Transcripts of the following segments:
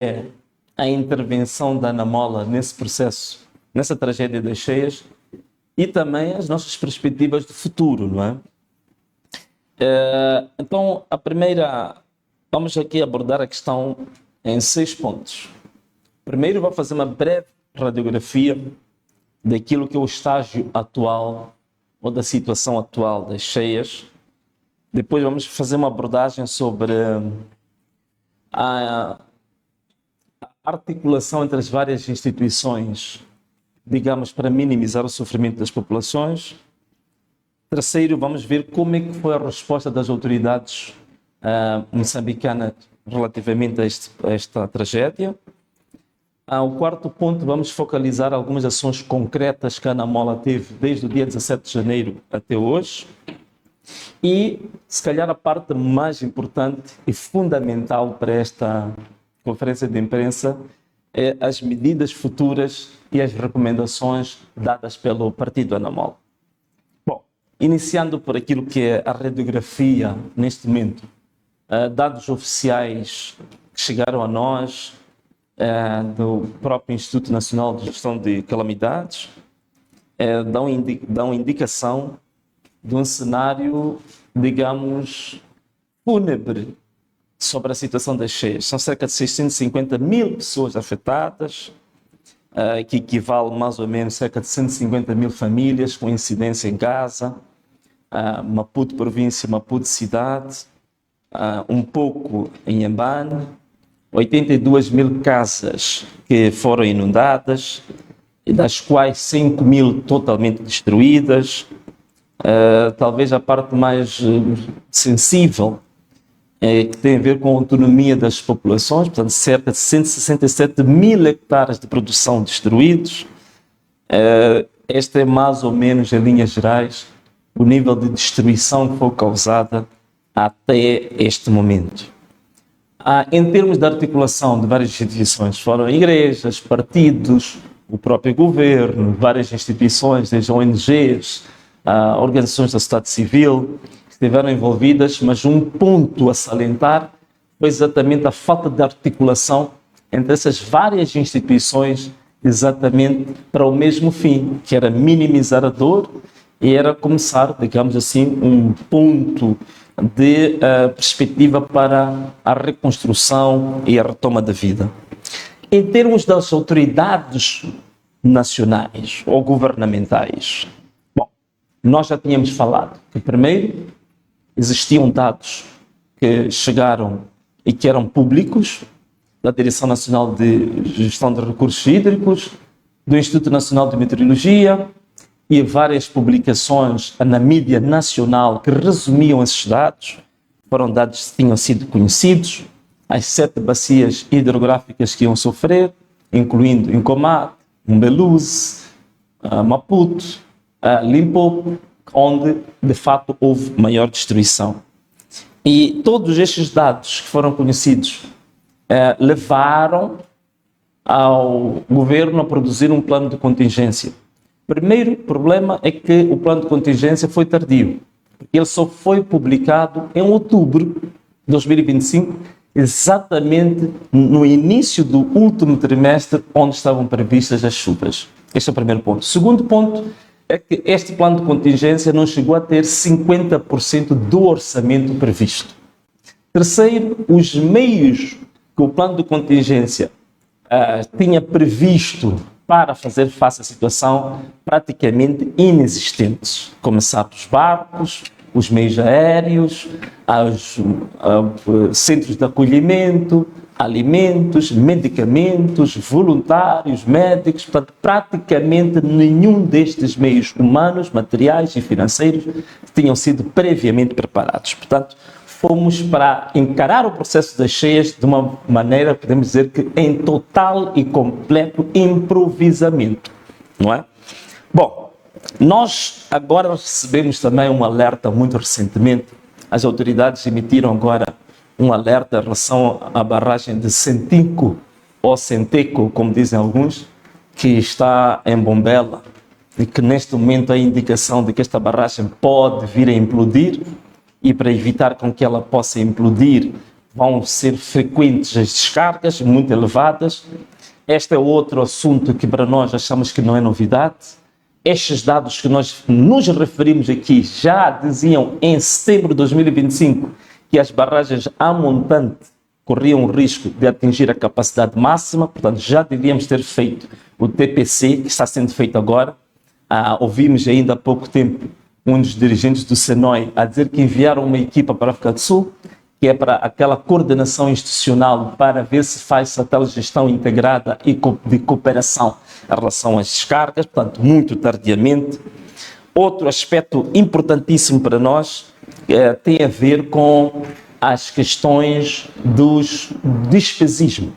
é a intervenção da Anamola nesse processo, nessa tragédia das cheias, e também as nossas perspectivas de futuro, não é? Então, vamos aqui abordar a questão em 6 pontos. Primeiro, vou fazer uma breve radiografia daquilo que é o estágio atual ou da situação atual das cheias. Depois vamos fazer uma abordagem sobre a articulação entre as várias instituições, digamos, para minimizar o sofrimento das populações. Terceiro, vamos ver como é que foi a resposta das autoridades moçambicanas relativamente a esta tragédia. O quarto ponto, vamos focalizar algumas ações concretas que a Anamola teve desde o dia 17 de janeiro até hoje. E, se calhar, a parte mais importante e fundamental para esta conferência de imprensa é as medidas futuras e as recomendações dadas pelo Partido Anamola. Bom, iniciando por aquilo que é a radiografia neste momento, dados oficiais que chegaram a nós, do próprio Instituto Nacional de Gestão de Calamidades, dão indicação de um cenário, digamos, fúnebre sobre a situação das cheias. São cerca de 650 mil pessoas afetadas, que equivale mais ou menos a cerca de 150 mil famílias com incidência em Gaza, Maputo província, Maputo cidade, um pouco em Inhambane, 82 mil casas que foram inundadas, das quais 5 mil totalmente destruídas. Talvez a parte mais sensível, que tem a ver com a autonomia das populações, portanto, cerca de 167 mil hectares de produção destruídos. Este é mais ou menos, em linhas gerais, o nível de destruição que foi causada até este momento. Em termos de articulação de várias instituições, foram igrejas, partidos, o próprio governo, várias instituições, desde ONGs, organizações da sociedade civil, que estiveram envolvidas, mas um ponto a salientar foi exatamente a falta de articulação entre essas várias instituições, exatamente para o mesmo fim, que era minimizar a dor e era começar, digamos assim, um ponto de perspectiva para a reconstrução e a retoma da vida. Em termos das autoridades nacionais ou governamentais, bom, nós já tínhamos falado que primeiro existiam dados que chegaram e que eram públicos da Direção Nacional de Gestão de Recursos Hídricos, do Instituto Nacional de Meteorologia, e várias publicações na mídia nacional que resumiam esses dados. Foram dados que tinham sido conhecidos, as 7 bacias hidrográficas que iam sofrer, incluindo Incomate, Umbeluze, Maputo, Limpopo, onde de fato houve maior destruição. E todos estes dados que foram conhecidos levaram ao governo a produzir um plano de contingência. Primeiro problema é que o plano de contingência foi tardio. Ele só foi publicado em outubro de 2025, exatamente no início do último trimestre, onde estavam previstas as chuvas. Este é o primeiro ponto. O segundo ponto é que este plano de contingência não chegou a ter 50% do orçamento previsto. Terceiro, os meios que o plano de contingência tinha previsto para fazer face à situação praticamente inexistentes. Começar dos barcos, os meios aéreos, os centros de acolhimento, alimentos, medicamentos, voluntários, médicos, portanto, praticamente nenhum destes meios humanos, materiais e financeiros tinham sido previamente preparados. Portanto, fomos para encarar o processo das cheias de uma maneira, podemos dizer que em total e completo improvisamento, não é? Bom, nós agora recebemos também um alerta muito recentemente. As autoridades emitiram agora um alerta em relação à barragem de Sentinco, ou Senteco, como dizem alguns, que está em Bombela, e que neste momento há indicação de que esta barragem pode vir a implodir. E para evitar com que ela possa implodir, vão ser frequentes as descargas, muito elevadas. Este é outro assunto que para nós achamos que não é novidade. Estes dados que nós nos referimos aqui já diziam em setembro de 2025 que as barragens a montante corriam o risco de atingir a capacidade máxima, portanto já devíamos ter feito o TPC, que está sendo feito agora. Ouvimos ainda há pouco tempo um dos dirigentes do SENOI a dizer que enviaram uma equipa para a África do Sul, que é para aquela coordenação institucional para ver se faz aquela gestão integrada e de cooperação em relação às descargas, portanto, muito tardiamente. Outro aspecto importantíssimo para nós tem a ver com as questões do despesismo,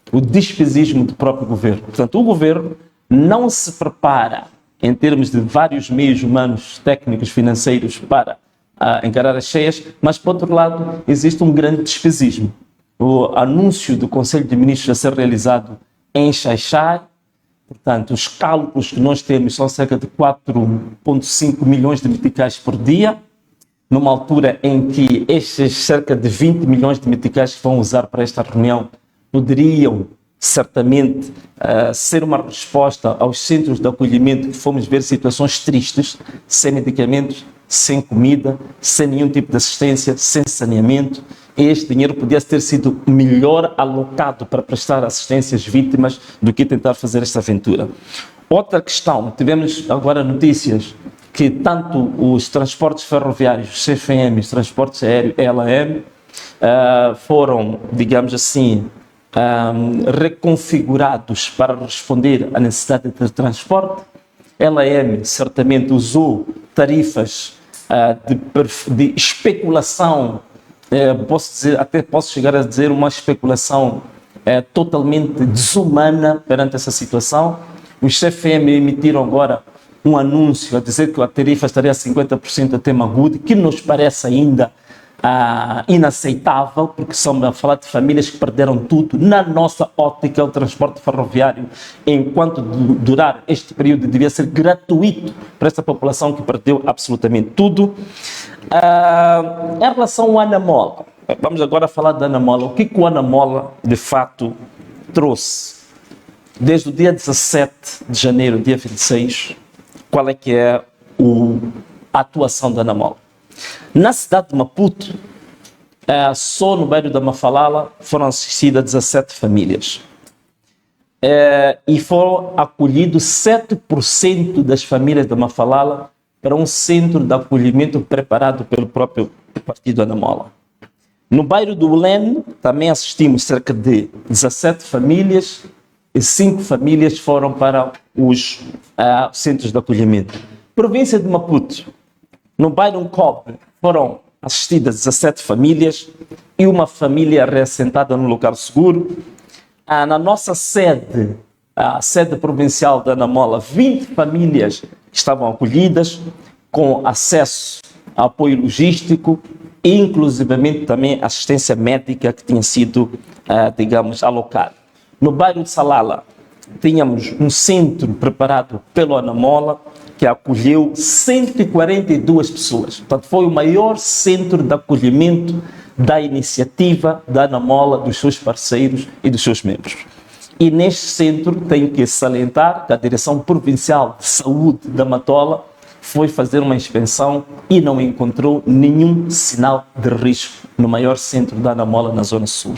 o despesismo do próprio governo. Portanto, o governo não se prepara em termos de vários meios humanos, técnicos, financeiros para encarar as cheias, mas, por outro lado, existe um grande despesismo. O anúncio do Conselho de Ministros a ser realizado em Xai-Xai, portanto, os cálculos que nós temos são cerca de 4,5 milhões de meticais por dia, numa altura em que estes cerca de 20 milhões de meticais que vão usar para esta reunião poderiam certamente ser uma resposta aos centros de acolhimento que fomos ver situações tristes, sem medicamentos, sem comida, sem nenhum tipo de assistência, sem saneamento. Este dinheiro podia ter sido melhor alocado para prestar assistência às vítimas do que tentar fazer esta aventura. Outra questão, tivemos agora notícias que tanto os transportes ferroviários, os CFM, os transportes aéreos, LAM, foram, digamos assim, reconfigurados para responder à necessidade de transporte. LAM certamente usou tarifas de especulação, posso chegar a dizer uma especulação totalmente desumana perante essa situação. Os CFM emitiram agora um anúncio a dizer que a tarifa estaria a 50% até Magude, que nos parece ainda inaceitável, porque estamos a falar de famílias que perderam tudo. Na nossa óptica, o transporte ferroviário, enquanto durar este período, devia ser gratuito para esta população que perdeu absolutamente tudo. Em relação ao Anamola, vamos agora falar da Anamola. O que o Anamola, de fato, trouxe? Desde o dia 17 de janeiro, dia 26, qual é que é a atuação da Anamola? Na cidade de Maputo, só no bairro da Mafalala foram assistidas 17 famílias. E foram acolhidos 7% das famílias da Mafalala para um centro de acolhimento preparado pelo próprio partido Anamola. No bairro do Ulene, também assistimos cerca de 17 famílias e 5 famílias foram para os centros de acolhimento. Província de Maputo, no bairro Cobre, foram assistidas 17 famílias e uma família reassentada no local seguro. Na nossa sede, a sede provincial da Anamola, 20 famílias que estavam acolhidas, com acesso a apoio logístico e, inclusivamente, também assistência médica que tinha sido, digamos, alocada. No bairro de Salala, tínhamos um centro preparado pelo Anamola, que acolheu 142 pessoas. Portanto, foi o maior centro de acolhimento da iniciativa da Anamola, dos seus parceiros e dos seus membros. E neste centro, tenho que salientar que a Direção Provincial de Saúde da Matola foi fazer uma inspeção e não encontrou nenhum sinal de risco no maior centro da Anamola, na Zona Sul.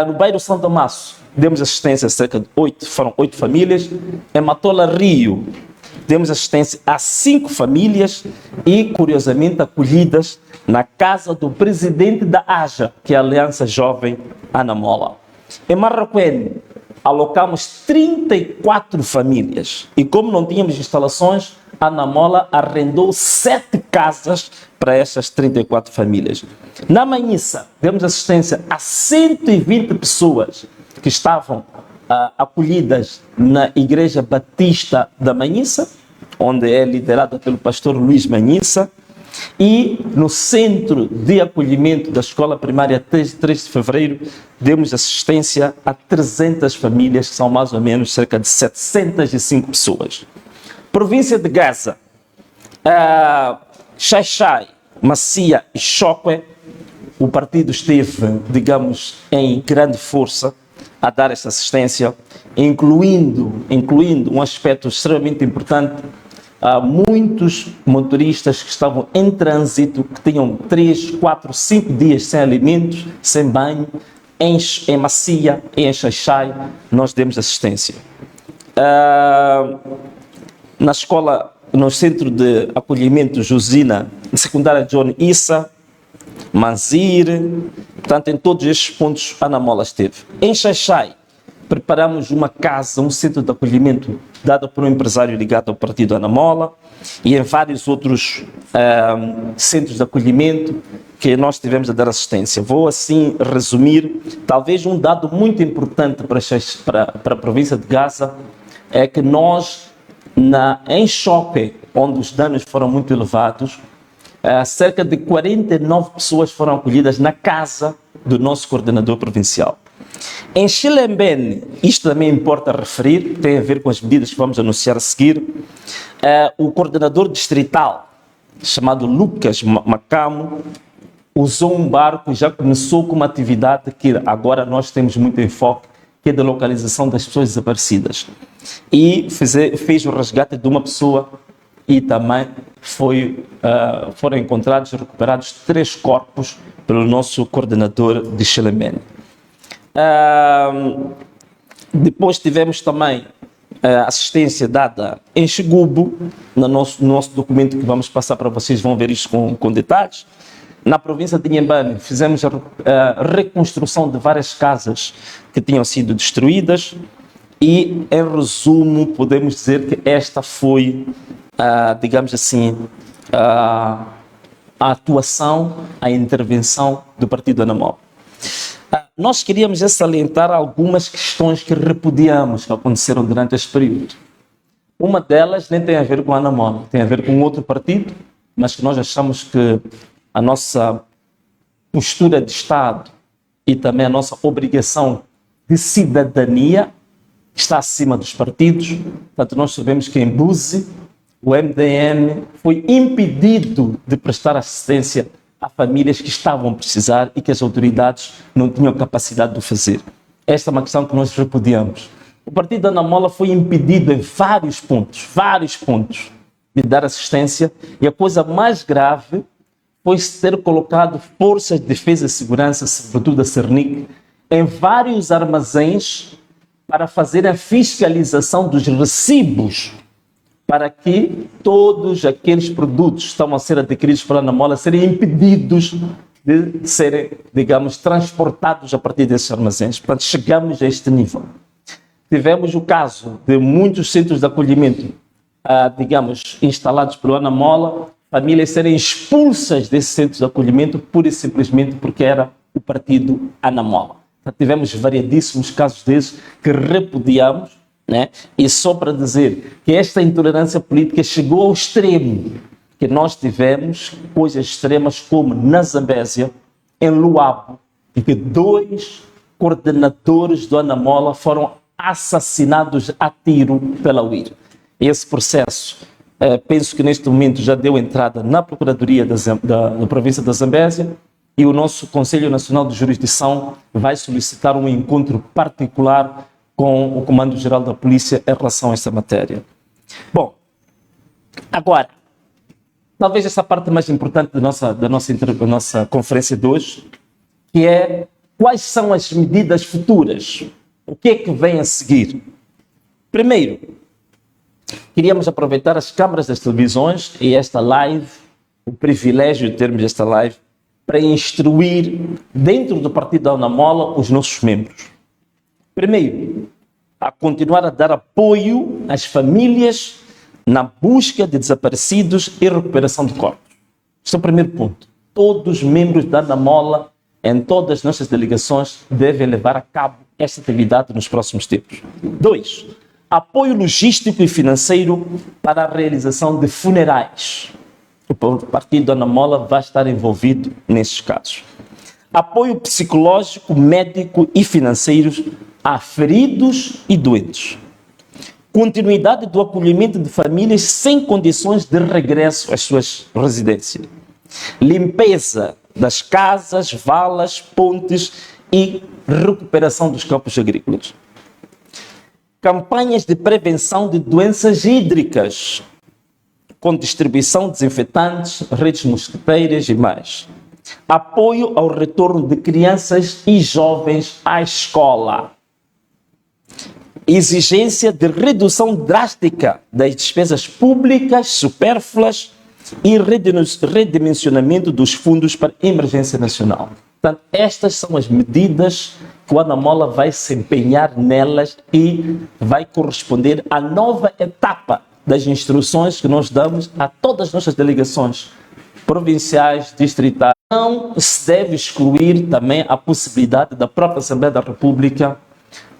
No bairro São Damaso, demos assistência a cerca de 8 famílias. Em Matola Rio, demos assistência a 5 famílias e, curiosamente, acolhidas na casa do presidente da AJA, que é a Aliança Jovem Anamola. Em Marraquém, alocamos 34 famílias e, como não tínhamos instalações, a Anamola arrendou 7 casas para essas 34 famílias. Na Manhissa, demos assistência a 120 pessoas que estavam acolhidas na Igreja Batista da Manhissa, onde é liderada pelo pastor Luís Manhissa, e no Centro de Acolhimento da Escola Primária 3 de Fevereiro, demos assistência a 300 famílias, que são mais ou menos cerca de 705 pessoas. Província de Gaza, Xai-Xai, Macia e Chokwe, o partido esteve, digamos, em grande força a dar esta assistência, incluindo um aspecto extremamente importante. Há muitos motoristas que estavam em trânsito, que tinham 3, 4, 5 dias sem alimentos, sem banho, em Macia, em Xaixai, nós demos assistência. Na escola, no centro de acolhimento Josina, secundária John Issa, Manzir, portanto, em todos estes pontos a Ana Mola esteve. Em Xaixai, preparamos uma casa, um centro de acolhimento dado por um empresário ligado ao partido Ana Mola, e em vários outros centros de acolhimento que nós tivemos a dar assistência. Vou assim resumir, talvez um dado muito importante para a província de Gaza é que nós, em Chope, onde os danos foram muito elevados, cerca de 49 pessoas foram acolhidas na casa do nosso coordenador provincial. Em Chilembene, isto também importa referir, tem a ver com as medidas que vamos anunciar a seguir, o coordenador distrital, chamado Lucas Macamo, usou um barco e já começou com uma atividade que agora nós temos muito enfoque, que é da localização das pessoas desaparecidas. E fez o resgate de uma pessoa e também foram encontrados e recuperados 3 corpos pelo nosso coordenador de Chilembene. Depois tivemos também assistência dada em Xigubo, no nosso documento que vamos passar para vocês, vão ver isto com detalhes. Na província de Inhambane, fizemos a reconstrução de várias casas que tinham sido destruídas e, em resumo, podemos dizer que esta foi, digamos assim, a atuação, a intervenção do partido Ana Mola. Nós queríamos salientar algumas questões que repudiamos que aconteceram durante este período. Uma delas nem tem a ver com a Ana Mola, tem a ver com outro partido, mas que nós achamos que a nossa postura de Estado e também a nossa obrigação de cidadania está acima dos partidos. Portanto, nós sabemos que em Buzi, o MDM foi impedido de prestar assistência a famílias que estavam a precisar e que as autoridades não tinham capacidade de fazer. Esta é uma questão que nós repudiamos. O partido Ana Mola foi impedido em vários pontos, de dar assistência, e a coisa mais grave foi ter colocado forças de defesa e segurança, sobretudo a Cernic, em vários armazéns para fazer a fiscalização dos recibos, para que todos aqueles produtos que estão a ser adquiridos pela Ana Mola serem impedidos de serem, digamos, transportados a partir desses armazéns. Portanto, chegamos a este nível. Tivemos o caso de muitos centros de acolhimento, digamos, instalados pela Ana Mola, famílias serem expulsas desses centros de acolhimento pura e simplesmente porque era o partido Ana Mola. Então, tivemos variadíssimos casos desses que repudiamos, né? E só para dizer que esta intolerância política chegou ao extremo, que nós tivemos coisas extremas como na Zambésia, em Luabo, e que 2 coordenadores do Ana Mola foram assassinados a tiro pela UIR. Esse processo, penso que neste momento já deu entrada na Procuradoria da província da Zambésia, e o nosso Conselho Nacional de Jurisdição vai solicitar um encontro particular com o Comando-Geral da Polícia em relação a esta matéria. Bom, agora, talvez essa parte mais importante da nossa conferência de hoje, que é quais são as medidas futuras, o que é que vem a seguir. Primeiro, queríamos aproveitar as câmaras das televisões e esta live, o privilégio de termos esta live, para instruir dentro do partido Ana Mola os nossos membros. Primeiro, a continuar a dar apoio às famílias na busca de desaparecidos e recuperação de corpos. Este é o primeiro ponto. Todos os membros da Ana Mola, em todas as nossas delegações, devem levar a cabo esta atividade nos próximos tempos. 2. Apoio logístico e financeiro para a realização de funerais. O partido Ana Mola vai estar envolvido nesses casos. Apoio psicológico, médico e financeiro a feridos e doentes. Continuidade do acolhimento de famílias sem condições de regresso às suas residências. Limpeza das casas, valas, pontes e recuperação dos campos agrícolas. Campanhas de prevenção de doenças hídricas, com distribuição de desinfetantes, redes mosquiteiras e mais. Apoio ao retorno de crianças e jovens à escola. Exigência de redução drástica das despesas públicas supérfluas e redimensionamento dos fundos para emergência nacional. Portanto, estas são as medidas que o Ana Mola vai se empenhar nelas e vai corresponder à nova etapa das instruções que nós damos a todas as nossas delegações provinciais, distritais. Não se deve excluir também a possibilidade da própria Assembleia da República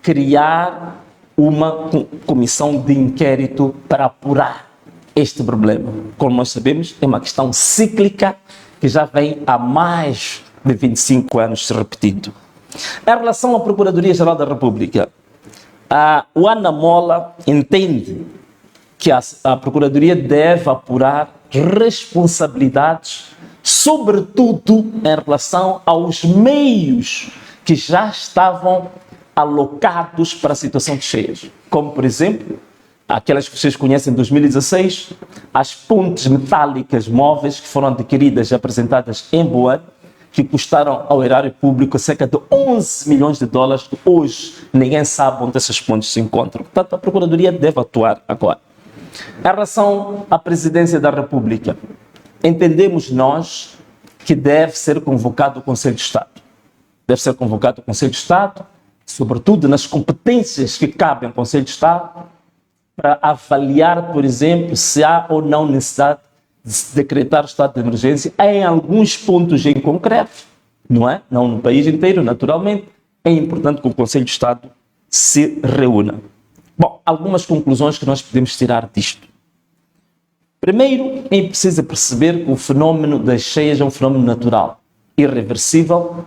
criar uma comissão de inquérito para apurar este problema. Como nós sabemos, é uma questão cíclica que já vem há mais de 25 anos se repetindo. Em relação à Procuradoria-Geral da República, o Ana Mola entende que a Procuradoria deve apurar responsabilidades, sobretudo em relação aos meios que já estavam alocados para a situação de cheias, como, por exemplo, aquelas que vocês conhecem em 2016, as pontes metálicas móveis que foram adquiridas e apresentadas em Boane, que custaram ao erário público cerca de 11 milhões de dólares. Hoje, ninguém sabe onde essas pontes se encontram. Portanto, a Procuradoria deve atuar agora. Em relação à Presidência da República, entendemos nós que deve ser convocado o Conselho de Estado. Deve ser convocado o Conselho de Estado, sobretudo nas competências que cabem ao Conselho de Estado, para avaliar, por exemplo, se há ou não necessidade de se decretar o estado de emergência em alguns pontos em concreto, não é? Não no país inteiro, naturalmente. É importante que o Conselho de Estado se reúna. Bom, algumas conclusões que nós podemos tirar disto. Primeiro, é preciso perceber que o fenómeno das cheias é um fenómeno natural, irreversível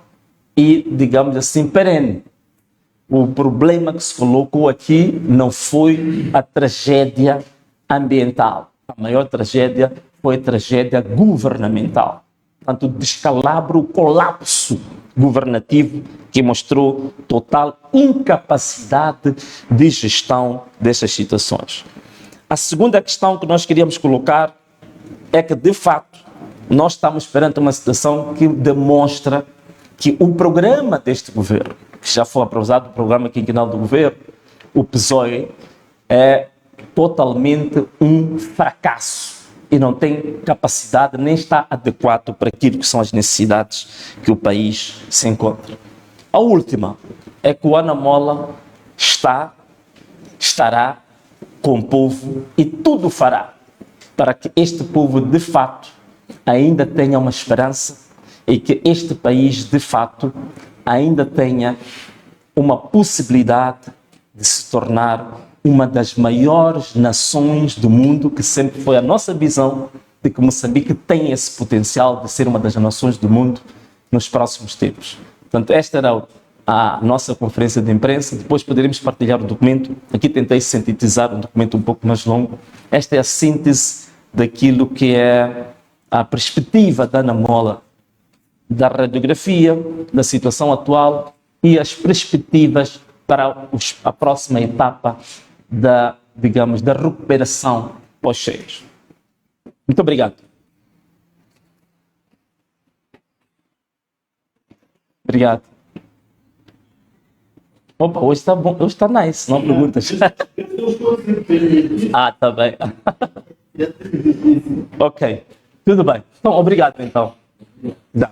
e, digamos assim, perene. O problema que se colocou aqui não foi a tragédia ambiental. A maior tragédia foi a tragédia governamental. Portanto, o descalabro, o colapso governativo que mostrou total incapacidade de gestão dessas situações. A segunda questão que nós queríamos colocar é que, de fato, nós estamos perante uma situação que demonstra que o programa deste governo, que já foi aprovado, o programa quinquenal do governo, o PSOE, é totalmente um fracasso e não tem capacidade, nem está adequado para aquilo que são as necessidades que o país se encontra. A última é que o Ana Mola estará com o povo e tudo fará para que este povo, de fato, ainda tenha uma esperança e que este país, de fato, ainda tenha uma possibilidade de se tornar uma das maiores nações do mundo, que sempre foi a nossa visão de que Moçambique tem esse potencial de ser uma das nações do mundo nos próximos tempos. Portanto, esta era a nossa conferência de imprensa. Depois poderemos partilhar o documento. Aqui tentei sintetizar um documento um pouco mais longo. Esta é a síntese daquilo que é a perspectiva da Ana Mola, da radiografia, da situação atual e as perspectivas para a próxima etapa da recuperação pós-cheias. Muito obrigado. Obrigado. Opa, hoje está bom, hoje está nice, não perguntas. Tá bem. Ok, tudo bem. Então, obrigado então. Dá.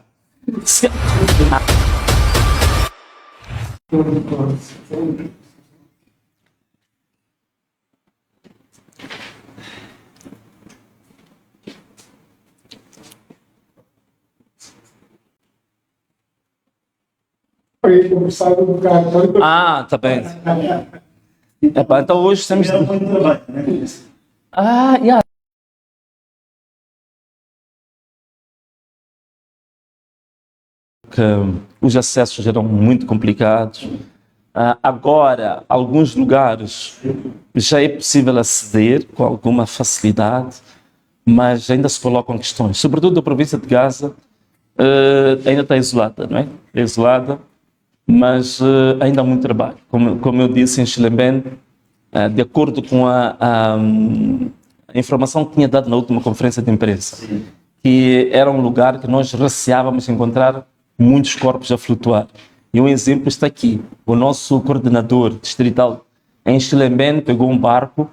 Tá bem. Então hoje temos. Yeah. Que os acessos eram muito complicados. Agora, alguns lugares já é possível aceder com alguma facilidade, mas ainda se colocam questões, sobretudo da província de Gaza, ainda está isolada, não é? É isolada, mas ainda há muito trabalho. Como eu disse em Xilembene, de acordo com a informação que tinha dado na última conferência de imprensa, que era um lugar que nós receávamos encontrar muitos corpos a flutuar. E um exemplo está aqui. O nosso coordenador distrital em Xilembene pegou um barco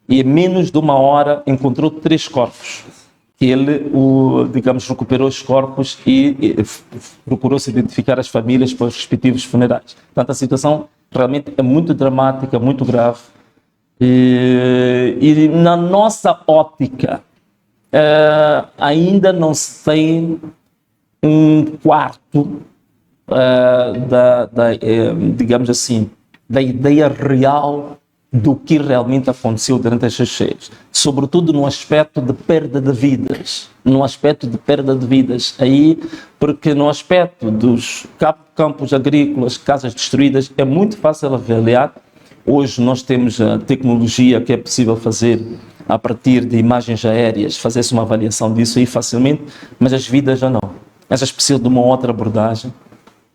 e em menos de 1 hora encontrou 3 corpos. Ele, digamos, recuperou os corpos e procurou-se identificar as famílias para os respectivos funerais. Portanto, a situação realmente é muito dramática, muito grave. E na nossa ótica, ainda não se tem um quarto digamos assim, da ideia real do que realmente aconteceu durante estas cheias, sobretudo no aspecto de perda de vidas, aí, porque no aspecto dos campos agrícolas, casas destruídas, é muito fácil avaliar. Hoje nós temos a tecnologia que é possível fazer a partir de imagens aéreas, fazer-se uma avaliação disso aí facilmente, mas as vidas já não. Essas precisam de uma outra abordagem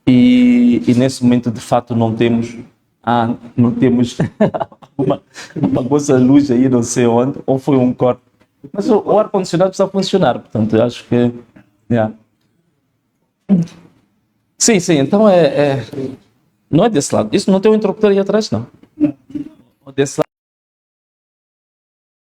e nesse momento de fato não temos uma coisa de luz aí não sei onde, ou foi um corte, mas o ar-condicionado precisa funcionar, portanto eu acho que sim, então não é desse lado, isso não tem um interruptor aí atrás não, desse lado